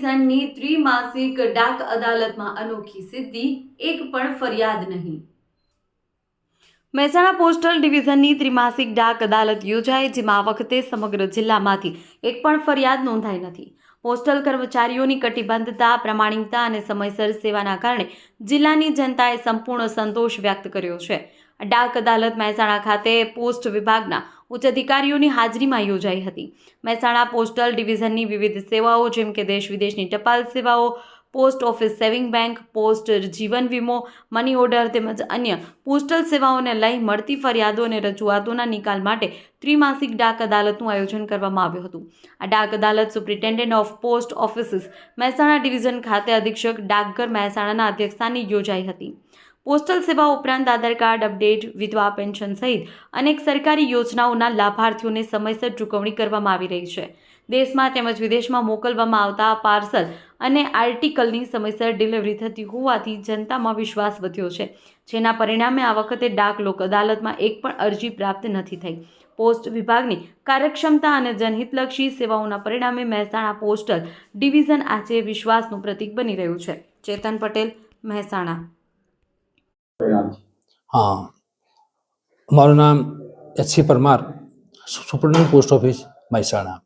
ડિવિઝનની ત્રિમાસિક ડાક અદાલતમાં અનોખી સિદ્ધિ, એક પણ ફરિયાદ નહીં। મહેસાણા પોસ્ટલ ડિવિઝનની ત્રિમાસિક ડાક અદાલત યોજાઈ, જેમાં આ વખતે સમગ્ર જિલ્લામાંથી એક પણ ફરિયાદ નોંધાઈ નથી। પોસ્ટલ કર્મચારીઓની કટિબદ્ધતા, પ્રામાણિકતા અને સમયસર સેવાના કારણે જિલ્લાની જનતાએ સંપૂર્ણ સંતોષ વ્યક્ત કર્યો છે। આ ડાક અદાલત મહેસાણા ખાતે પોસ્ટ વિભાગના ઉચ્ચ અધિકારીઓની હાજરીમાં યોજાઈ હતી। મહેસાણા પોસ્ટલ ડિવિઝનની વિવિધ સેવાઓ જેમ કે દેશ વિદેશની ટપાલ સેવાઓ, post office saving bank, post જીવન વીમો, મની ઓર્ડર તેમજ અન્ય પોસ્ટલ સેવાઓને લઈ મળતી ફરિયાદો અને રજૂઆતોના નિકાલ માટે ત્રિમાસિક ડાક અદાલતનું આયોજન કરવામાં આવ્યું હતું। આ ડાક અદાલત superintendent of post offices Mehsana division ખાતે અધિક્ષક ડાકઘર મહેસાણાના અધ્યક્ષસ્થાને યોજાઈ હતી। પોસ્ટલ સેવાઓ ઉપરાંત આધાર કાર્ડ અપડેટ, વિધવા પેન્શન સહિત અનેક સરકારી યોજનાઓના લાભાર્થીઓને સમયસર ચૂકવણી કરવામાં આવી રહી છે। દેશમાં તેમજ વિદેશમાં મોકલવામાં આવતા પાર્સલ અને આર્ટિકલની સમયસર ડિલિવરી થતી હોવાથી જનતામાં વિશ્વાસ વધ્યો છે, જેના પરિણામે આ વખતે ડાક લોક અદાલતમાં એક પણ અરજી પ્રાપ્ત નથી થઈ। પોસ્ટ વિભાગની કાર્યક્ષમતા અને જનહિતલક્ષી સેવાઓના પરિણામે મહેસાણા પોસ્ટલ ડિવિઝન આજે વિશ્વાસનું પ્રતીક બની રહ્યું છે। ચેતન પટેલ, મહેસાણા। हाँ, मारू नाम H C. Parmar, superintendent post office Mehsana.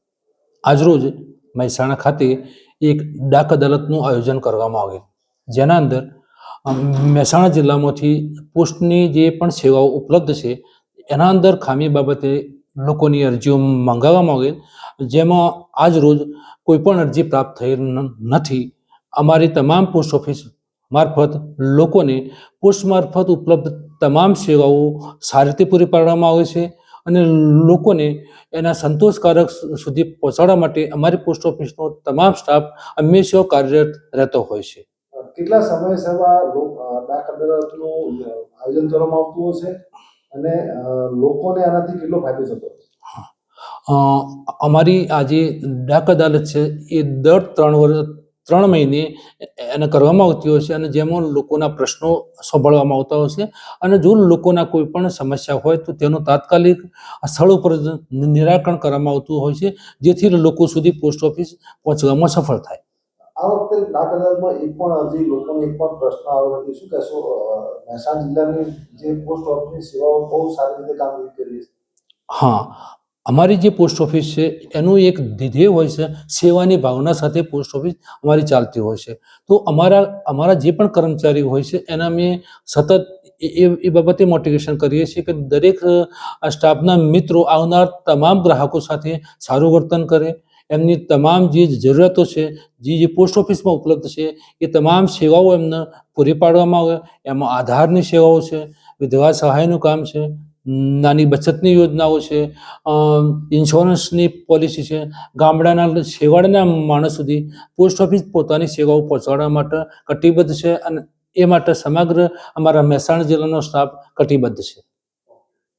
આજરોજ મહેસાણા ખાતે એક ડાક અદાલતનું આયોજન કરવામાં આવેલ, જેના અંદર મહેસાણા જિલ્લામાંથી પોસ્ટની જે પણ સેવાઓ ઉપલબ્ધ છે એના અંદર ખામી બાબતે લોકોની અરજીઓ મંગાવવામાં આવેલ, જેમાં આજરોજ કોઈ પણ અરજી પ્રાપ્ત થયેલ નથી। અમારી તમામ પોસ્ટ ઓફિસ મારફત લોકોને પોસ્ટ મારફત ઉપલબ્ધ તમામ સેવાઓ સારી રીતે પૂરી પાડવામાં આવે છે અને લોકોને એના સંતોષકારક સુધી પહોંચાડવા માટે અમારી પોસ્ટ ઓફિસનો તમામ સ્ટાફ હંમેશા કાર્યરત રહેતો હોય છે। કેટલા સમય સેવા ડાક અદાલતનું આયોજન કરવામાં આવતું હશે અને લોકોને આનાથી કેટલો ફાયદો થતો? અમારી આ જે ડાક અદાલત છે એ દર 3 મહિને એને કરવામાં આવતી હોય છે અને જેમાં લોકોના પ્રશ્નો સાંભળવામાં આવતા હોય છે અને જો લોકોના કોઈ પણ સમસ્યા હોય તો તેનું તાત્કાલિક સ્થળ ઉપર નિરાકરણ કરવામાં આવતું હોય છે, જેથી લોકો સુધી પોસ્ટ ઓફિસ પહોંચવામાં સફળ થાય। આ વખતે ડાક અદાલતમાં એક પણ અરજી, લોકોને એક પણ પ્રશ્ન આવ્યો નથી, શું કહેશો? મહેસાણા જિલ્લાની જે પોસ્ટ ઓફિસની સેવાઓ બહુ સારી રીતે કામગીરી કરી છે। હા, અમારી જે પોસ્ટ ઓફિસ છે એનું એક ધ્યેય હોય છે, સેવાની ભાવના સાથે પોસ્ટ ઓફિસ અમારી ચાલતી હોય છે। તો અમારા જે પણ કર્મચારીઓ હોય છે એના અમે સતત એ બાબતે મોટિવેશન કરીએ છીએ કે દરેક સ્ટાફના મિત્રો આવનાર તમામ ગ્રાહકો સાથે સારું વર્તન કરે, એમની તમામ જે જરૂરિયાતો છે જે પોસ્ટ ઓફિસમાં ઉપલબ્ધ છે એ તમામ સેવાઓ એમને પૂરી પાડવામાં આવે। એમાં આધારની સેવાઓ છે, વિધવા સહાયનું કામ છે, નાની બચતની યોજનાઓ છે, ઇન્સ્યોરન્સની પોલિસી છે, ગામડાના છેવાડાના માણસ સુધી પોસ્ટ ઓફિસ પોતાની સેવાઓ પહોંચાડવા માટે કટિબદ્ધ છે અને એ માટે સમગ્ર અમારા મહેસાણા જિલ્લાનો સ્ટાફ કટિબદ્ધ છે।